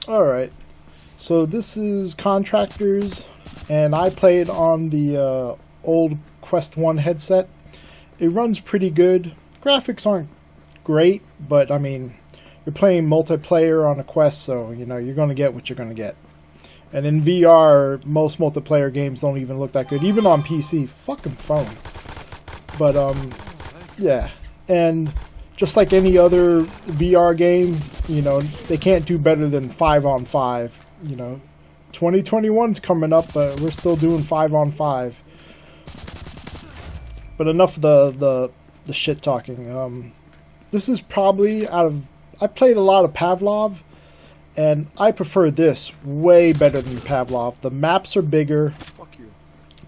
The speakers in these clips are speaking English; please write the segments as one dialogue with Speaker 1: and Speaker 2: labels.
Speaker 1: Alright, so this is Contractors, and I played on the old Quest 1 headset. It runs pretty good. Graphics aren't great, but I mean, you're playing multiplayer on a Quest, so you know, you're going to get what you're going to get. And in VR, most multiplayer games don't even look that good, even on PC. Fucking phone. But, yeah. And just like any other VR game, you know, they can't do better than 5-on-5. You know, 2021's coming up, but we're still doing 5-on-5. But enough of the shit talking. This is probably I played a lot of Pavlov, and I prefer this way better than Pavlov. The maps are bigger.
Speaker 2: Fuck you.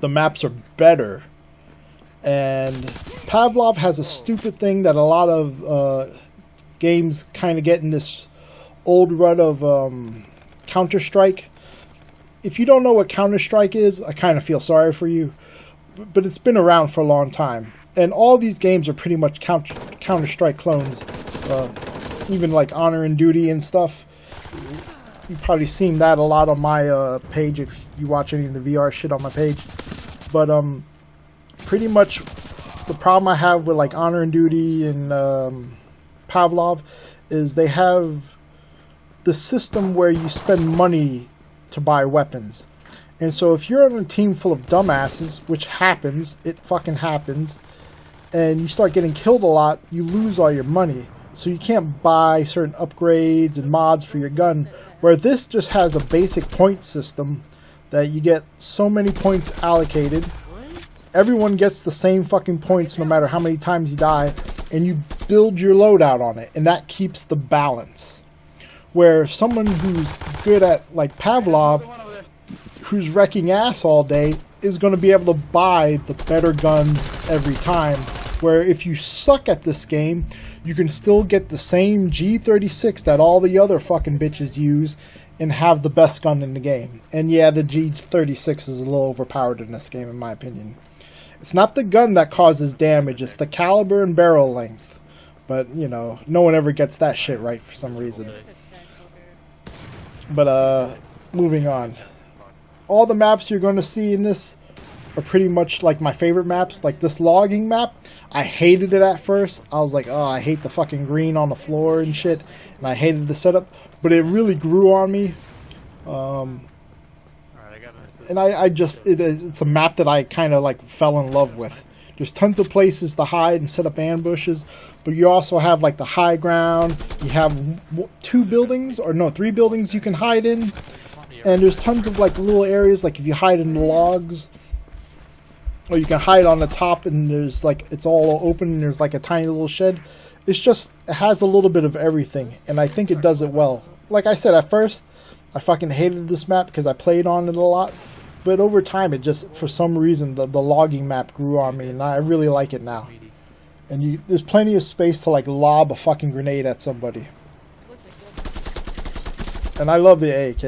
Speaker 1: The maps are better. And Pavlov has a stupid thing that a lot of games kind of get in this old rut of Counter-Strike. If you don't know what Counter-Strike is, I kind of feel sorry for you. But it's been around for a long time. And all these games are pretty much Counter-Strike clones. Even like Honor and Duty and stuff. You've probably seen that a lot on my page if you watch any of the VR shit on my page. But pretty much the problem I have with like Honor and Duty and Pavlov is they have the system where you spend money to buy weapons. And so if you're on a team full of dumbasses, which happens, it fucking happens, and you start getting killed a lot, you lose all your money. So you can't buy certain upgrades and mods for your gun, where this just has a basic point system that you get so many points allocated. Everyone gets the same fucking points no matter how many times you die, and you build your loadout on it, and that keeps the balance. Where someone who's good at, like Pavlov, who's wrecking ass all day, is going to be able to buy the better guns every time. Where if you suck at this game, you can still get the same G36 that all the other fucking bitches use and have the best gun in the game. And yeah, the G36 is a little overpowered in this game, in my opinion. It's not the gun that causes damage, it's the caliber and barrel length. But, you know, no one ever gets that shit right for some reason. But, moving on. All the maps you're going to see in this are pretty much like my favorite maps. Like this logging map, I hated it at first. I was like, oh, I hate the fucking green on the floor and shit. And I hated the setup. But it really grew on me. And I just, it's a map that I kind of like fell in love with. There's tons of places to hide and set up ambushes. But you also have like the high ground. You have 3 buildings you can hide in. And there's tons of like little areas, like if you hide in the logs, or you can hide on the top and there's like, it's all open and there's like a tiny little shed. It's just, it has a little bit of everything, and I think it does it well. Like I said, at first, I fucking hated this map because I played on it a lot, but over time it just, for some reason, the logging map grew on me, and I really like it now. And there's plenty of space to like lob a fucking grenade at somebody. And I love the AK.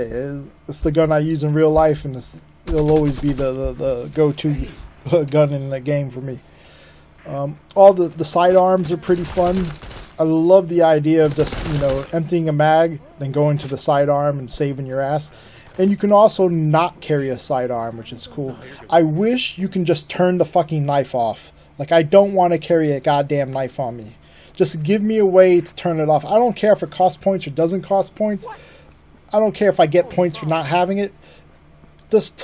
Speaker 1: It's the gun I use in real life, and it'll always be the go-to gun in the game for me. All the sidearms are pretty fun. I love the idea of just, you know, emptying a mag, then going to the sidearm and saving your ass. And you can also not carry a sidearm, which is cool. I wish you can just turn the fucking knife off. Like, I don't want to carry a goddamn knife on me. Just give me a way to turn it off. I don't care if it costs points or doesn't cost points. I don't care if I get points for not having it. Just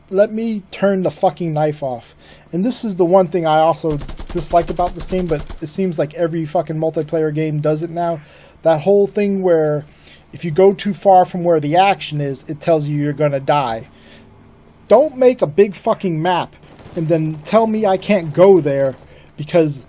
Speaker 1: let me turn the fucking knife off. And this is the one thing I also dislike about this game, but it seems like every fucking multiplayer game does it now. That whole thing where if you go too far from where the action is, it tells you you're gonna die. Don't make a big fucking map and then tell me I can't go there because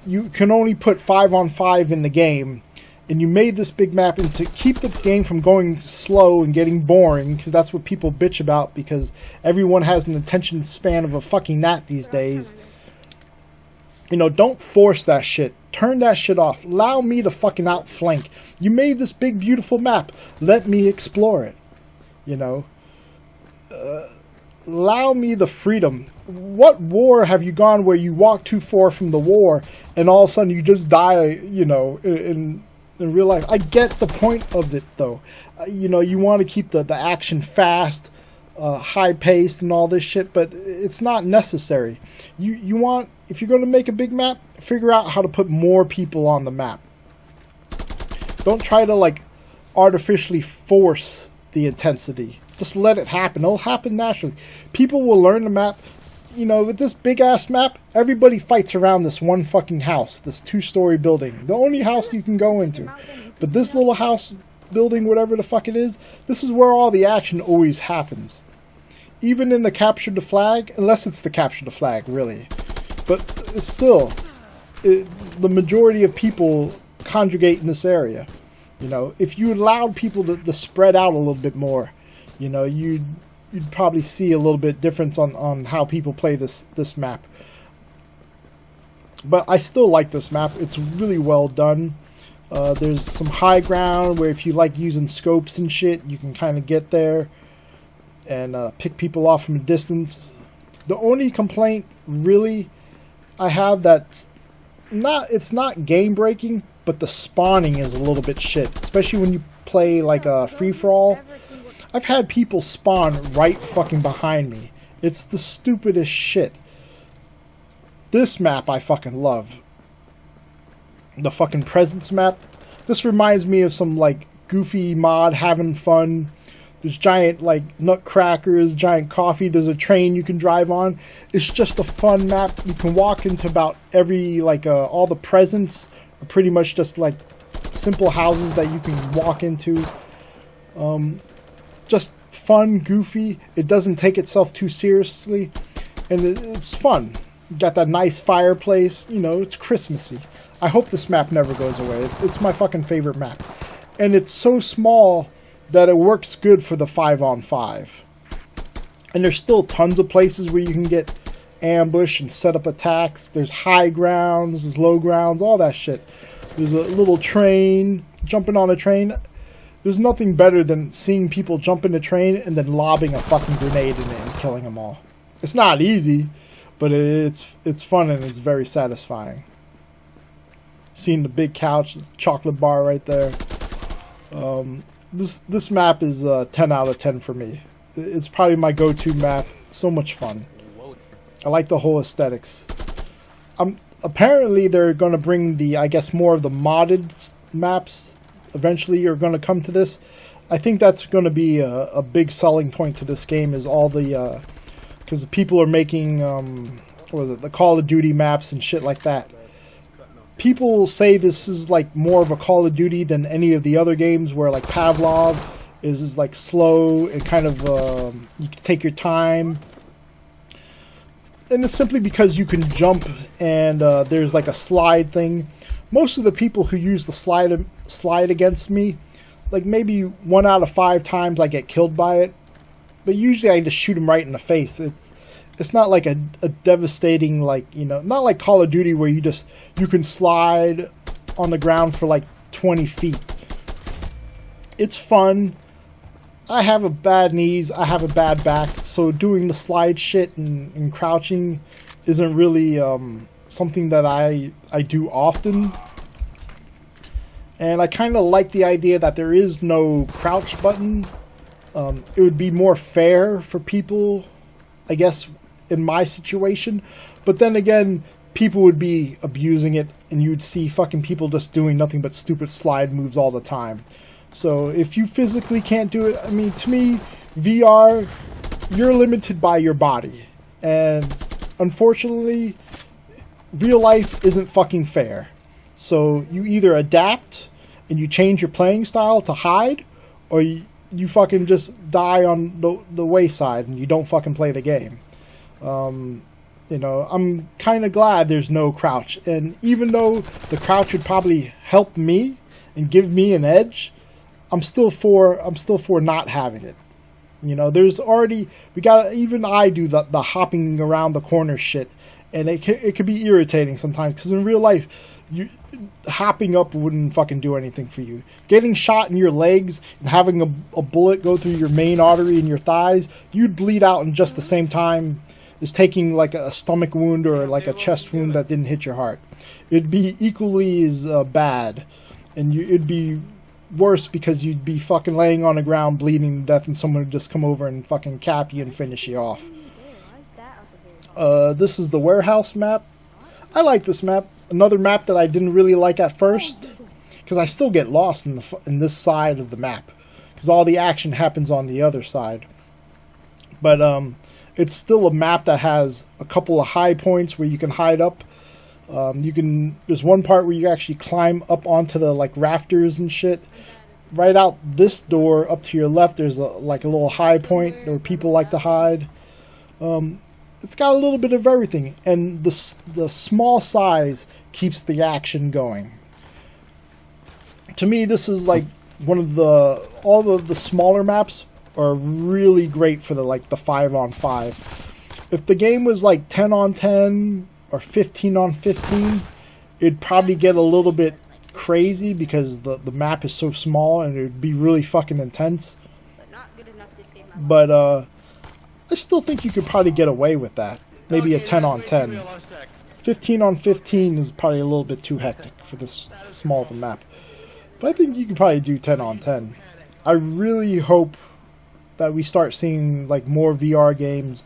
Speaker 1: you can only put 5-on-5 in the game. And you made this big map, and to keep the game from going slow and getting boring, because that's what people bitch about, because everyone has an attention span of a fucking gnat these days. You know, don't force that shit. Turn that shit off. Allow me to fucking outflank. You made this big, beautiful map. Let me explore it. You know? Allow me the freedom. What war have you gone where you walk too far from the war, and all of a sudden you just die, you know, in in real life. I get the point of it, though. You know, you want to keep the action fast, high-paced and all this shit, but it's not necessary. You want, if you're going to make a big map, figure out how to put more people on the map. Don't try to, like, artificially force the intensity. Just let it happen. It'll happen naturally. People will learn the map. You know, with this big-ass map, everybody fights around this one fucking house, this 2-story building. The only house you can go into. But this little house, building, whatever the fuck it is, this is where all the action always happens. Even in the capture the flag, unless it's the capture the flag, really. But it's still, the majority of people congregate in this area. You know, if you allowed people to spread out a little bit more, you know, you'd probably see a little bit difference on how people play this map. But I still like this map. It's really well done. There's some high ground where if you like using scopes and shit, you can kind of get there and pick people off from a distance. The only complaint really I have that's it's not game breaking, but the spawning is a little bit shit, especially when you play like a free-for-all. I've had people spawn right fucking behind me. It's the stupidest shit. This map I fucking love. The fucking presence map. This reminds me of some like goofy mod having fun. There's giant like nutcrackers, giant coffee. There's a train you can drive on. It's just a fun map. You can walk into about every like all the presents are pretty much just like simple houses that you can walk into. Just fun, goofy. It doesn't take itself too seriously, and it's fun. You got that nice fireplace. You know, it's Christmassy. I hope this map never goes away. It's my fucking favorite map, and it's so small that it works good for the 5-on-5. And there's still tons of places where you can get ambushed and set up attacks. There's high grounds, there's low grounds, all that shit. There's a little train, jumping on a train. There's nothing better than seeing people jump in the train and then lobbing a fucking grenade in it and killing them all. It's not easy, but it's fun and it's very satisfying. Seeing the big couch, the chocolate bar right there. This map is 10 out of 10 for me. It's probably my go-to map. It's so much fun. I like the whole aesthetics. Apparently they're going to bring I guess more of the modded maps eventually are going to come to this. I think that's going to be a big selling point to this game, is all the because the people are making what was it, the Call of Duty maps and shit like that. People say this is like more of a Call of Duty than any of the other games, where like Pavlov is like slow and kind of you can take your time. And it's simply because you can jump and there's like a slide thing. Most of the people who use the slide against me, like maybe 1 out of 5 times I get killed by it. But usually I just shoot them right in the face. It's not like a devastating, like, you know, not like Call of Duty where you can slide on the ground for like 20 feet. It's fun. I have a bad knees, I have a bad back, so doing the slide shit and crouching isn't really something that I do often. And I kind of like the idea that there is no crouch button. It would be more fair for people, I guess, in my situation. But then again, people would be abusing it, and you'd see fucking people just doing nothing but stupid slide moves all the time. So if you physically can't do it, I mean, to me, VR, you're limited by your body. And unfortunately, real life isn't fucking fair. So you either adapt and you change your playing style to hide, or you fucking just die on the wayside and you don't fucking play the game. You know, I'm kind of glad there's no crouch. And even though the crouch would probably help me and give me an edge, I'm still for not having it. You know, there's already, even I do the hopping around the corner shit, and it could be irritating sometimes, because in real life, hopping up wouldn't fucking do anything for you. Getting shot in your legs and having a bullet go through your main artery in your thighs, you'd bleed out in just the same time as taking like a stomach wound or like a chest wound that didn't hit your heart. It'd be equally as bad. And it'd be worse because you'd be fucking laying on the ground bleeding to death and someone would just come over and fucking cap you and finish you off. This is the warehouse map. I like this map. Another map that I didn't really like at first, because I still get lost in this side of the map, because all the action happens on the other side. But it's still a map that has a couple of high points where you can hide up. There's one part where you actually climb up onto the like rafters and shit. Right out this door up to your left, there's a little high point where people like to hide. It's got a little bit of everything, and the small size keeps the action going. To me, this is like one of all of the smaller maps are really great for the 5-on-5. If the game was like 10-on-10 or 15-on-15, it'd probably get a little bit crazy because the map is so small and it'd be really fucking intense. But I still think you could probably get away with that. Maybe a 10-on-10. 15-on-15 is probably a little bit too hectic for this small of a map. But I think you could probably do 10-on-10. I really hope that we start seeing like more VR games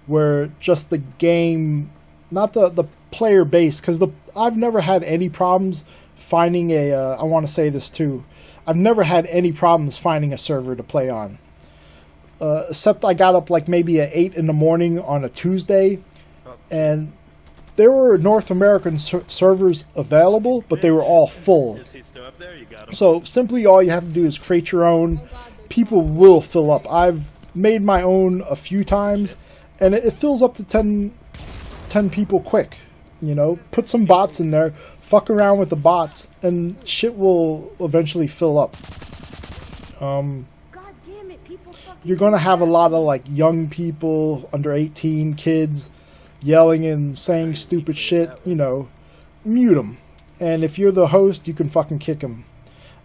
Speaker 1: where just the game, not the player base, because I've never had any problems finding I want to say this too, I've never had any problems finding a server to play on. Except I got up like maybe at 8 in the morning on a Tuesday, and there were North American servers available, but they were all full. So simply all you have to do is create your own. People will fill up. I've made my own a few times, and it fills up to 10 people quick. You know, put some bots in there, fuck around with the bots, and shit will eventually fill up. You're going to have a lot of like young people, under 18, kids, yelling and saying stupid shit. You know, mute them. And if you're the host, you can fucking kick them.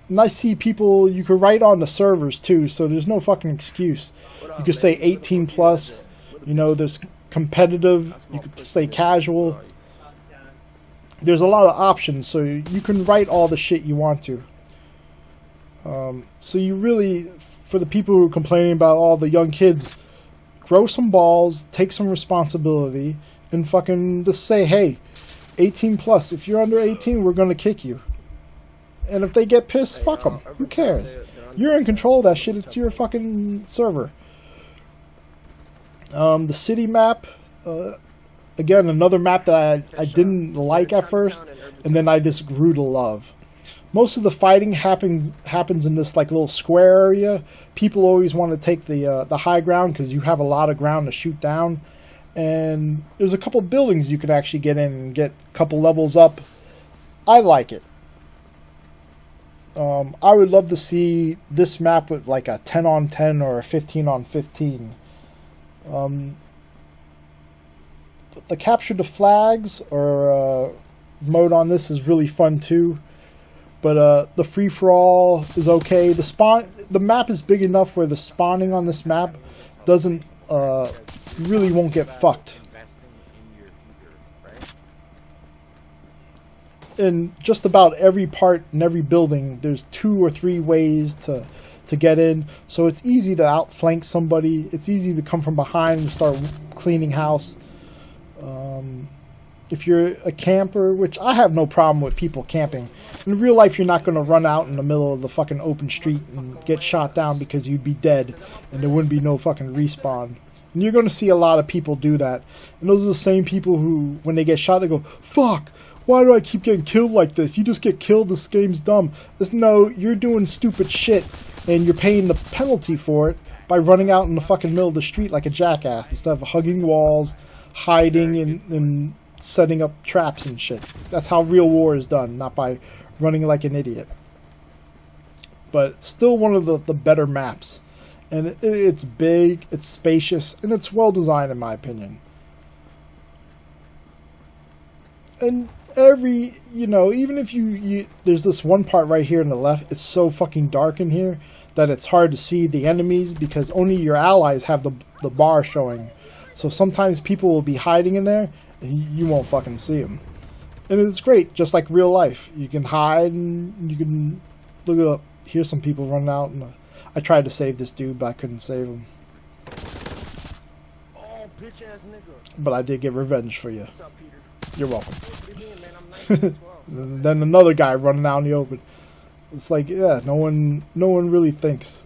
Speaker 1: And I see people, you can write on the servers too, so there's no fucking excuse. You could say 18 plus, you know, there's competitive, you could say casual. There's a lot of options, so you can write all the shit you want to. So you really, for the people who are complaining about all the young kids, grow some balls, take some responsibility, and fucking just say, hey, 18 plus, if you're under 18, we're going to kick you. And if they get pissed, fuck them. Who cares? You're in control of that shit. It's your fucking server. The city map, again, another map that I didn't like at first, and then I just grew to love. Most of the fighting happens in this like little square area. People always want to take the high ground because you have a lot of ground to shoot down. And there's a couple buildings you could actually get in and get a couple levels up. I like it. I would love to see this map with like a 10-on-10 or a 15-on-15. The capture the flags or mode on this is really fun too. But the free-for-all is okay. The map is big enough where the spawning on this map doesn't really won't get fucked. In just about every part in every building, there's 2 or 3 ways to get in. So it's easy to outflank somebody. It's easy to come from behind and start cleaning house. If you're a camper, which I have no problem with people camping. In real life, you're not going to run out in the middle of the fucking open street and get shot down because you'd be dead and there wouldn't be no fucking respawn. And you're going to see a lot of people do that. And those are the same people who, when they get shot, they go, fuck, why do I keep getting killed like this? You just get killed, this game's dumb. No, you're doing stupid shit and you're paying the penalty for it by running out in the fucking middle of the street like a jackass instead of hugging walls, hiding and setting up traps and shit. That's how real war is done, not by running like an idiot. But still one of the better maps. And it's big, it's spacious, and it's well designed in my opinion. And every, you know, even if you there's this one part right here on the left, it's so fucking dark in here that it's hard to see the enemies because only your allies have the bar showing. So sometimes people will be hiding in there and you won't fucking see them. And it's great, just like real life. You can hide and you can look up. Here's some people running out, and I tried to save this dude, but I couldn't save him.
Speaker 2: Oh, bitch ass nigga.
Speaker 1: But I did get revenge for you.
Speaker 2: What's up, Peter?
Speaker 1: You're welcome.
Speaker 2: What do you mean, man? I'm 19 as well.
Speaker 1: And then another guy running out in the open. It's like, yeah, no one really thinks.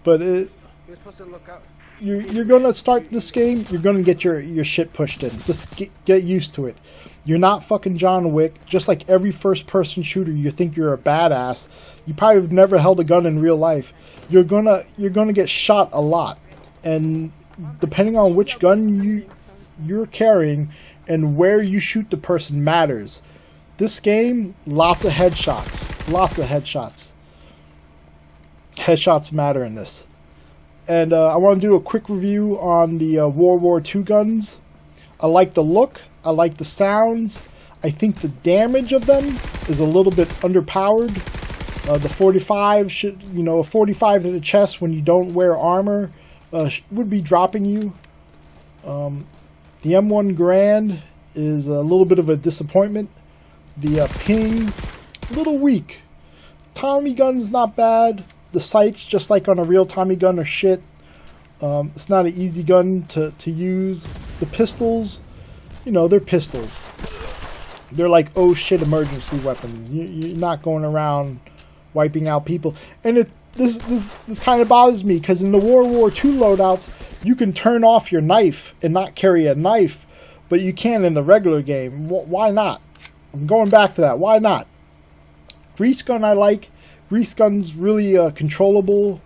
Speaker 1: But
Speaker 2: You're supposed to look out.
Speaker 1: you're gonna start this game. You're gonna get your shit pushed in. Just get used to it. You're not fucking John Wick. Just like every first-person shooter, you think you're a badass. You probably have never held a gun in real life. You're gonna get shot a lot, and depending on which gun you're carrying and where you shoot the person matters. This game, lots of headshots. Lots of headshots. Headshots matter in this. And I want to do a quick review on the World War II guns. I like the look. I like the sounds. I think the damage of them is a little bit underpowered. The 45 should, a 45 to the chest when you don't wear armor would be dropping you. The M1 Garand is a little bit of a disappointment. The ping, a little weak. Tommy gun's not bad. The sights, just like on a real Tommy gun, are shit. It's not an easy gun to use. The pistols, they're pistols. They're like, oh shit, emergency weapons. You're not going around wiping out people. And this kind of bothers me, because in the World War II loadouts, you can turn off your knife and not carry a knife, but you can in the regular game. Why not? I'm going back to that. Why not? Grease gun I like. Grease gun's really controllable.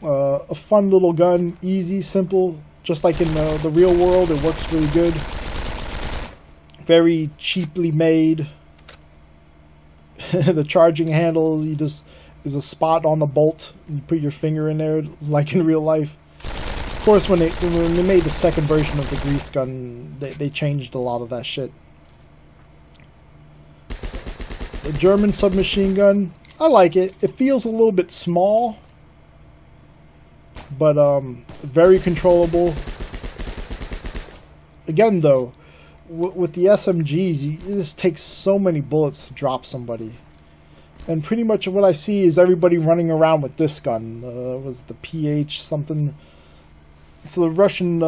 Speaker 1: A fun little gun. Easy, simple. Just like in the real world, it works really good. Very cheaply made. The charging handle, is a spot on the bolt. You put your finger in there, like in real life. Of course, when they made the second version of the grease gun, they changed a lot of that shit. The German submachine gun, I like it. It feels a little bit small, but very controllable. Again, though, with the SMGs, it just takes so many bullets to drop somebody. And pretty much what I see is everybody running around with this gun. Was the PH something? It's the Russian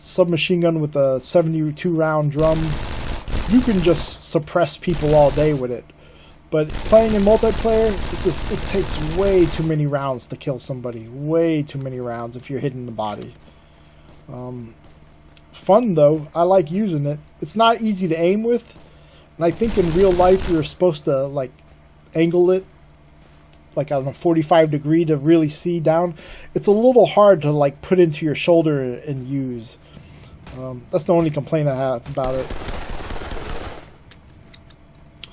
Speaker 1: submachine gun with a 72 round drum. You can just suppress people all day with it. But playing in multiplayer, it takes way too many rounds to kill somebody. Way too many rounds if you're hitting the body. Fun though, I like using it. It's not easy to aim with, and I think in real life you're supposed to like angle it like on a 45 degree to really see down. It's a little hard to like put into your shoulder and use. That's the only complaint I have about it.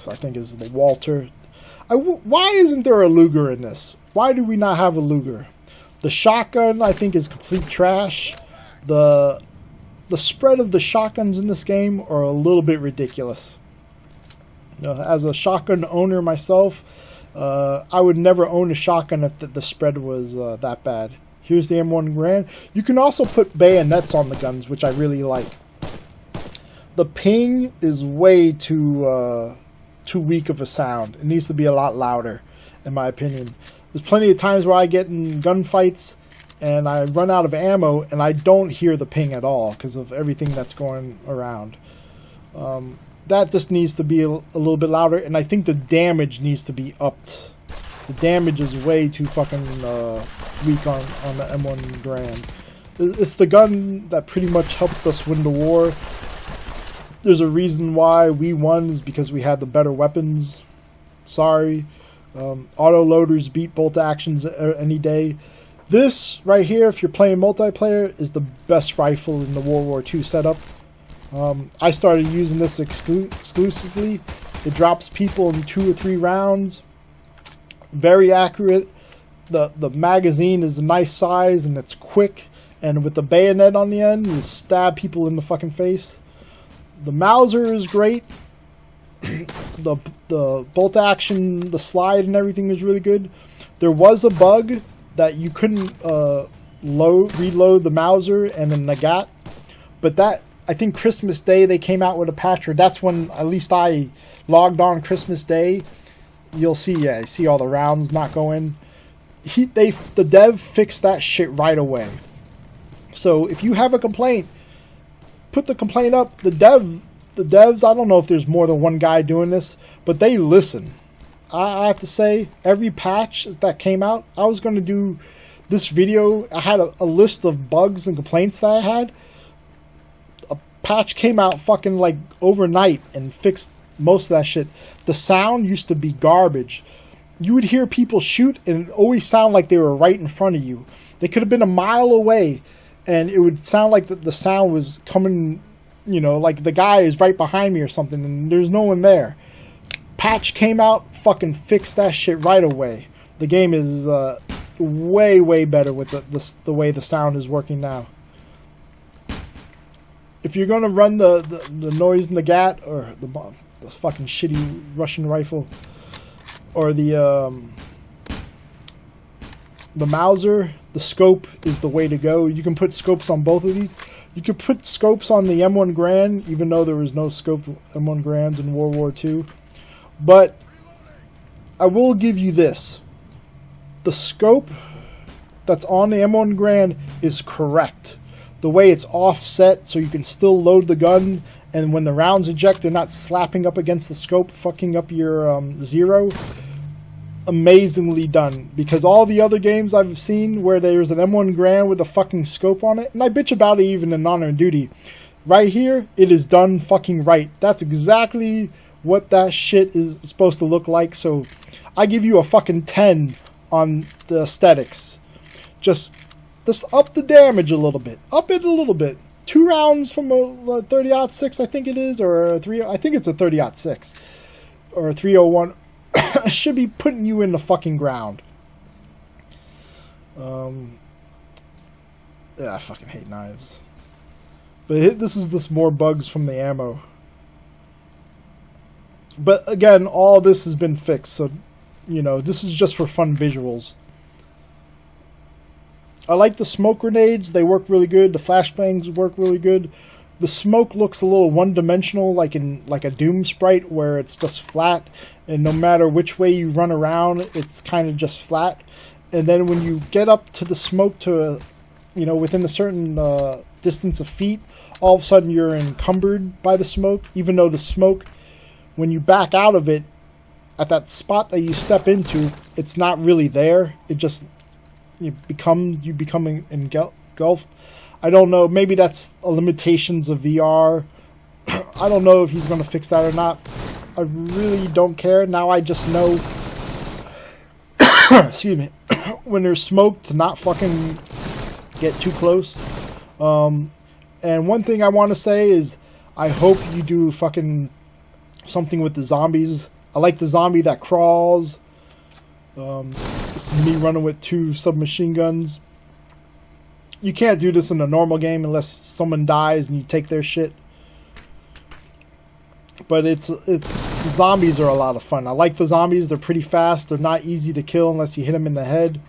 Speaker 1: I think is the Walter. Why isn't there a Luger in this? Why do we not have a Luger? The shotgun I think is complete trash. The spread of the shotguns in this game are a little bit ridiculous. As a shotgun owner myself, I would never own a shotgun if the spread was that bad. Here's the M1 Garand. You can also put bayonets on the guns, which I really like. The ping is way too weak of a sound. It needs to be a lot louder, in my opinion. There's plenty of times where I get in gunfights and I run out of ammo and I don't hear the ping at all because of everything that's going around. That just needs to be a little bit louder, and I think the damage needs to be upped. The damage is way too fucking weak on the M1 Garand. It's the gun that pretty much helped us win the war. There's a reason why we won, is because we had the better weapons. Sorry. Auto loaders beat bolt actions any day. This right here, if you're playing multiplayer, is the best rifle in the World War II setup. I started using this exclusively. It drops people in 2 or 3 rounds. Very accurate. The magazine is a nice size and it's quick. And with the bayonet on the end, you stab people in the fucking face. The Mauser is great. The bolt action, the slide and everything is really good. There was a bug that you couldn't reload the Mauser and the Nagant, but that I think Christmas Day they came out with a patch, or that's when at least I logged on Christmas Day. You'll see, yeah, you see all the rounds not going. The dev fixed that shit right away. So if you have a complaint, put the complaint up. The devs, I don't know if there's more than one guy doing this, but they listen. I have to say, every patch that came out, I was going to do this video. I had a list of bugs and complaints that I had. A patch came out fucking like overnight and fixed most of that shit. The sound used to be garbage. You would hear people shoot and it always sound like they were right in front of you. They could have been a mile away and it would sound like the sound was coming, you know, like the guy is right behind me or something and there's no one there. Patch came out, fucking fixed that shit right away. The game is way, way better with the way the sound is working now. If you're going to run the noise in the GAT or the fucking shitty Russian rifle or the Mauser, the scope is the way to go. You can put scopes on both of these. You could put scopes on the M1 Garand, even though there was no scoped M1 Garands in World War II. But I will give you this. The scope that's on the M1 Garand is correct. The way it's offset so you can still load the gun, and when the rounds eject, they're not slapping up against the scope, fucking up your zero. Amazingly done. Because all the other games I've seen where there's an M1 Garand with a fucking scope on it, and I bitch about it even in Honor and Duty, right here, it is done fucking right. That's exactly what that shit is supposed to look like. So I give you a fucking 10 on the aesthetics. Just up the damage a little bit. Up it a little bit. 2 rounds from a 30-06, I think it is, or a 3. I think it's a 30-06 or a 301. Should be putting you in the fucking ground. Yeah, I fucking hate knives. But this is more bugs from the ammo. But again, all this has been fixed, so you know, this is just for fun visuals. I like the smoke grenades, they work really good. The flashbangs work really good. The smoke looks a little one-dimensional, like a Doom sprite, where it's just flat, and no matter which way you run around, it's kind of just flat. And then when you get up to the smoke to, you know, within a certain distance of feet, all of a sudden you're encumbered by the smoke, even though the smoke, when you back out of it, at that spot that you step into, it's not really there. It just you become engulfed. I don't know. Maybe that's limitations of VR. I don't know if he's going to fix that or not. I really don't care. Now I just know, excuse me, when there's smoke to not fucking get too close. And one thing I want to say is I hope you do fucking something with the zombies. I like the zombie that crawls. This is me running with 2 submachine guns. You can't do this in a normal game unless someone dies and you take their shit. But zombies are a lot of fun. I like the zombies. They're pretty fast. They're not easy to kill unless you hit them in the head.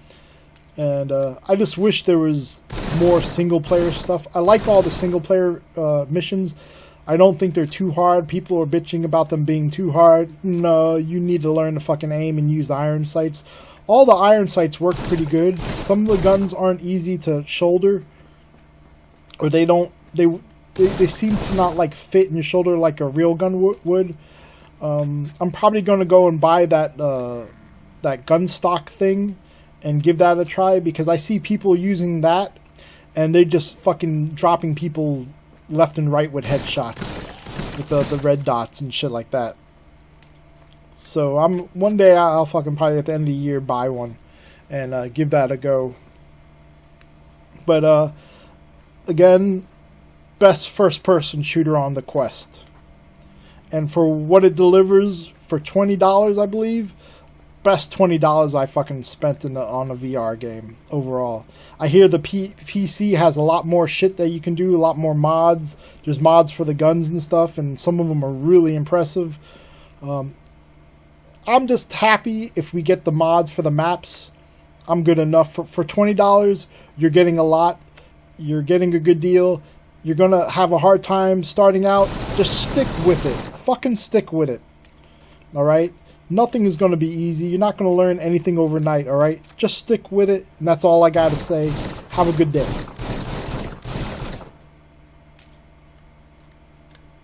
Speaker 1: And I just wish there was more single-player stuff. I like all the single-player missions. I don't think they're too hard. People are bitching about them being too hard. No, you need to learn to fucking aim and use the iron sights. All the iron sights work pretty good. Some of the guns aren't easy to shoulder, or they seem to not like fit in your shoulder like a real gun would. I'm probably going to go and buy that gun stock thing and give that a try, because I see people using that and they just fucking dropping people left and right with headshots with the red dots and shit like that. So one day I'll fucking probably at the end of the year buy one and give that a go. But again, best first-person shooter on the Quest, and for what it delivers for $20, I believe, best $20 I fucking spent on a VR game overall. I hear the PC has a lot more shit that you can do, a lot more mods. There's mods for the guns and stuff, and some of them are really impressive. I'm just happy if we get the mods for the maps. I'm good enough. For $20, you're getting a lot. You're getting a good deal. You're going to have a hard time starting out. Just stick with it. Fucking stick with it. Alright? Nothing is going to be easy. You're not going to learn anything overnight, alright? Just stick with it, and that's all I got to say. Have a good day.